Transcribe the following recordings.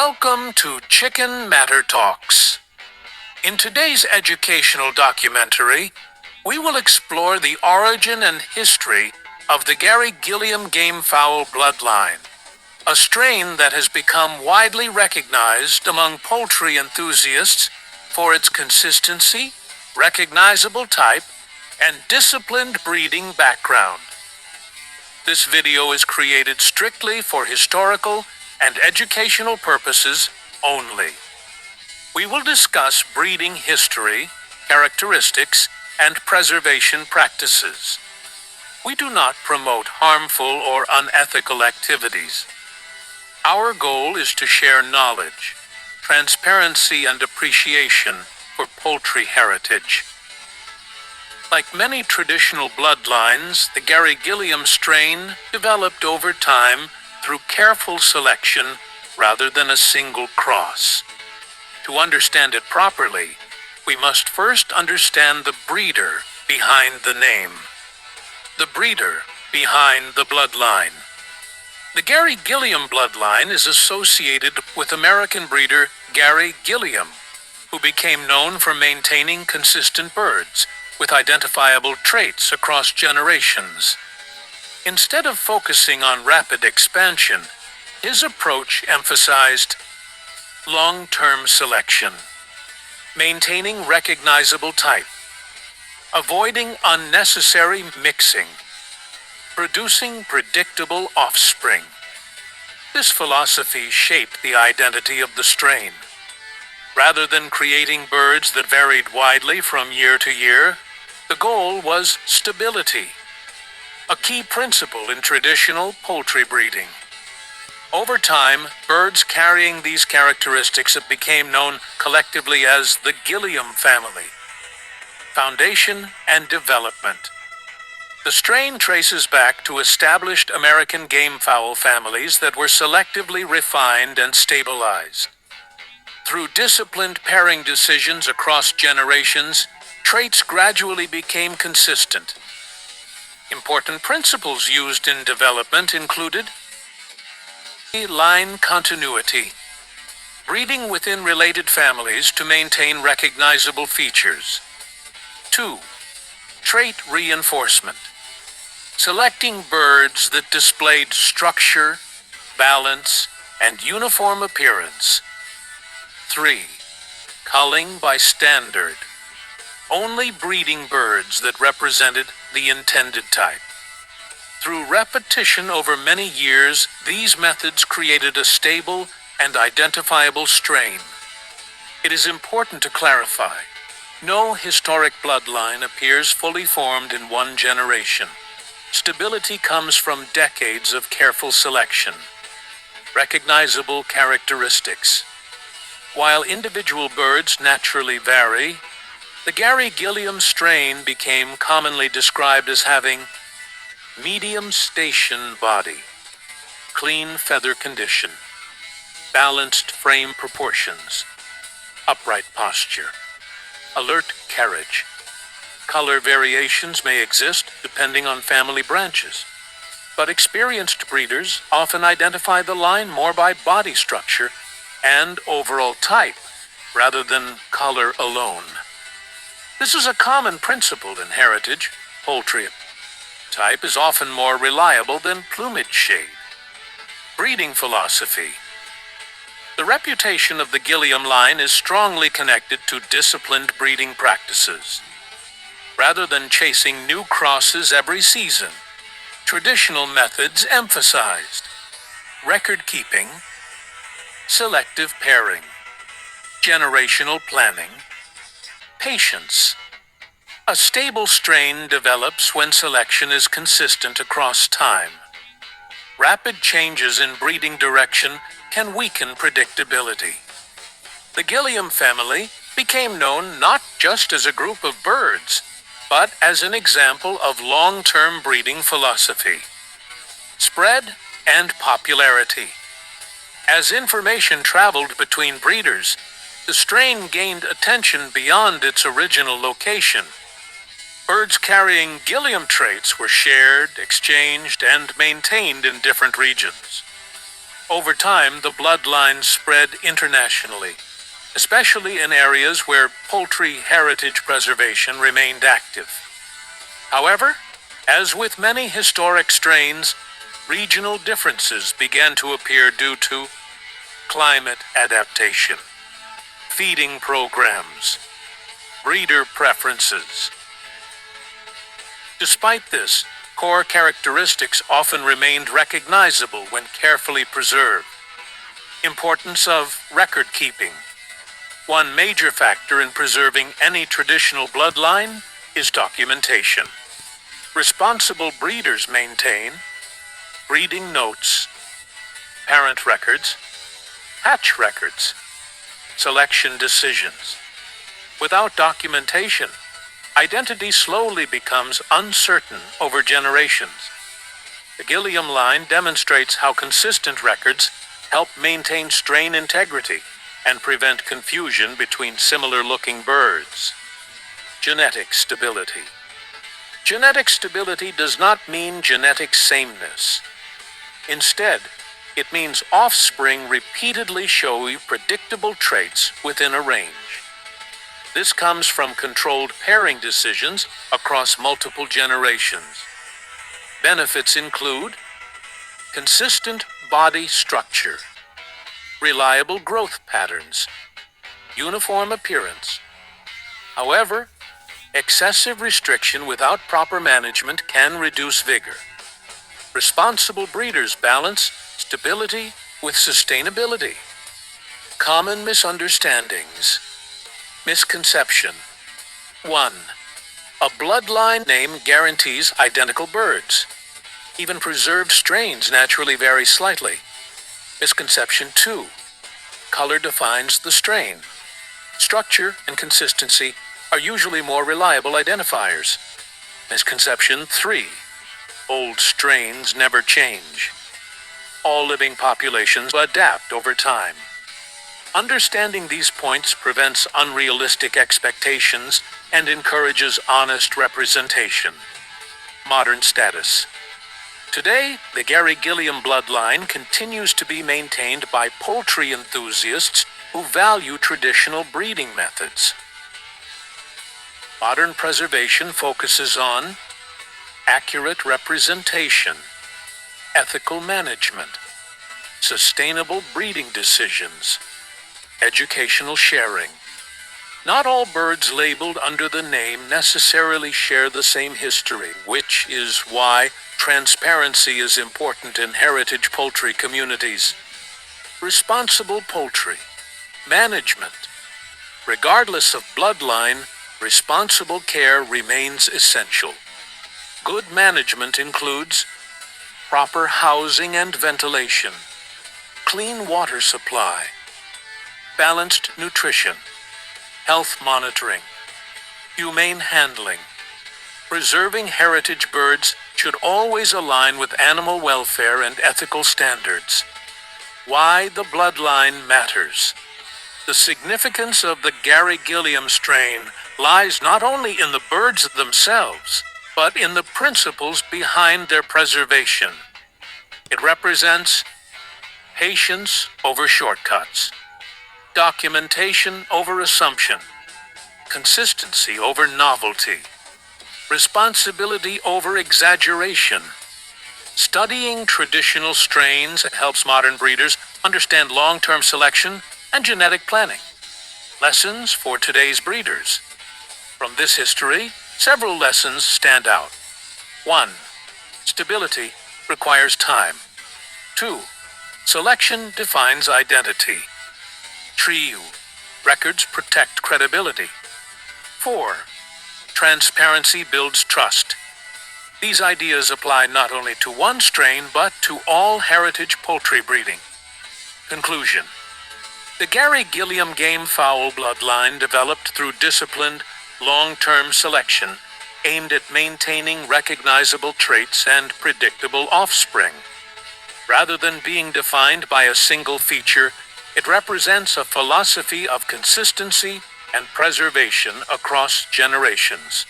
Welcome to Chicken Matter Talks. In today's educational documentary, we will explore the origin and history of the Gary Gilliam Gamefowl bloodline, a strain that has become widely recognized among poultry enthusiasts for its consistency, recognizable type, and disciplined breeding background. This video is created strictly for historical and educational purposes only. We will discuss breeding history, characteristics, and preservation practices. We do not promote harmful or unethical activities. Our goal is to share knowledge, transparency, and appreciation for poultry heritage. Like many traditional bloodlines, the Gary Gilliam strain developed over time through careful selection rather than a single cross. To understand it properly, we must first understand the breeder behind the name, the breeder behind the bloodline. The Gary Gilliam bloodline is associated with American breeder Gary Gilliam, who became known for maintaining consistent birds with identifiable traits across generations. Instead of focusing on rapid expansion, his approach emphasized long-term selection, maintaining recognizable type, avoiding unnecessary mixing, producing predictable offspring. This philosophy shaped the identity of the strain. Rather than creating birds that varied widely from year to year, the goal was stability, a key principle in traditional poultry breeding. Over time, birds carrying these characteristics became known collectively as the Gilliam family. Foundation and development. The strain traces back to established American gamefowl families that were selectively refined and stabilized. Through disciplined pairing decisions across generations, traits gradually became consistent. Important principles used in development included line continuity, breeding within related families to maintain recognizable features. 2. Trait reinforcement, selecting birds that displayed structure, balance, and uniform appearance. 3. Culling by standard, only breeding birds that represented the intended type. Through repetition over many years, these methods created a stable and identifiable strain. It is important to clarify, no historic bloodline appears fully formed in one generation. Stability comes from decades of careful selection. Recognizable characteristics. While individual birds naturally vary, the Gary Gilliam strain became commonly described as having medium station body, clean feather condition, balanced frame proportions, upright posture, alert carriage. Color variations may exist depending on family branches, but experienced breeders often identify the line more by body structure and overall type rather than color alone. This is a common principle in heritage poultry. Type is often more reliable than plumage shade. Breeding philosophy. The reputation of the Gilliam line is strongly connected to disciplined breeding practices. Rather than chasing new crosses every season, traditional methods emphasized record keeping, selective pairing, generational planning, patience. A stable strain develops when selection is consistent across time. Rapid changes in breeding direction can weaken predictability. The Gilliam family became known not just as a group of birds, but as an example of long-term breeding philosophy. Spread and popularity. As information traveled between breeders, the strain gained attention beyond its original location. Birds carrying Gilliam traits were shared, exchanged, and maintained in different regions. Over time, the bloodlines spread internationally, especially in areas where poultry heritage preservation remained active. However, as with many historic strains, regional differences began to appear due to climate adaptation, feeding programs, breeder preferences. Despite this, core characteristics often remained recognizable when carefully preserved. Importance of record keeping. One major factor in preserving any traditional bloodline is documentation. Responsible breeders maintain breeding notes, parent records, hatch records, selection decisions. Without documentation, identity slowly becomes uncertain over generations. The Gilliam line demonstrates how consistent records help maintain strain integrity and prevent confusion between similar-looking birds. Genetic stability. Genetic stability does not mean genetic sameness. Instead, it means offspring repeatedly show predictable traits within a range. This comes from controlled pairing decisions across multiple generations. Benefits include consistent body structure, reliable growth patterns, uniform appearance. However, excessive restriction without proper management can reduce vigor. Responsible breeders balance stability with sustainability. Common misunderstandings. Misconception. 1. A bloodline name guarantees identical birds. Even preserved strains naturally vary slightly. Misconception 2. Color defines the strain. Structure and consistency are usually more reliable identifiers. Misconception 3. Old strains never change. All living populations adapt over time. Understanding these points prevents unrealistic expectations and encourages honest representation. Modern status. Today, the Gary Gilliam bloodline continues to be maintained by poultry enthusiasts who value traditional breeding methods. Modern preservation focuses on accurate representation, ethical management, sustainable breeding decisions, educational sharing. Not all birds labeled under the name necessarily share the same history, which is why transparency is important in heritage poultry communities. Responsible poultry management. Regardless of bloodline, responsible care remains essential. Good management includes proper housing and ventilation, clean water supply, balanced nutrition, health monitoring, humane handling. Preserving heritage birds should always align with animal welfare and ethical standards. Why the bloodline matters. The significance of the Gary Gilliam strain lies not only in the birds themselves, but in the principles behind their preservation. It represents patience over shortcuts, documentation over assumption, consistency over novelty, responsibility over exaggeration. Studying traditional strains helps modern breeders understand long-term selection and genetic planning. Lessons for today's breeders. From this history, several lessons stand out. 1. Stability requires time. 2. Selection defines identity. 3. Records protect credibility. 4. Transparency builds trust. These ideas apply not only to one strain, but to all heritage poultry breeding. Conclusion. The Gary Gilliam Gamefowl bloodline developed through disciplined, long-term selection aimed at maintaining recognizable traits and predictable offspring. Rather than being defined by a single feature, it represents a philosophy of consistency and preservation across generations.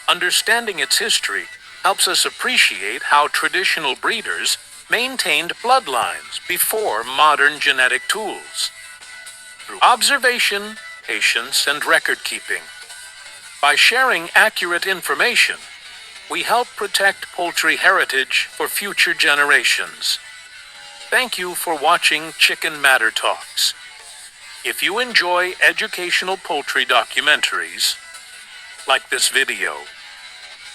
Understanding its history helps us appreciate how traditional breeders maintained bloodlines before modern genetic tools. Through observation, patience, and record keeping. By sharing accurate information, we help protect poultry heritage for future generations. Thank you for watching Chicken Matter Talks. If you enjoy educational poultry documentaries, like this video,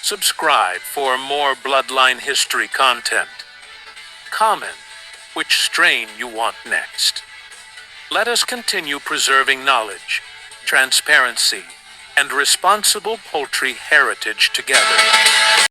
subscribe for more bloodline history content. Comment which strain you want next. Let us continue preserving knowledge, transparency, and responsible poultry heritage together.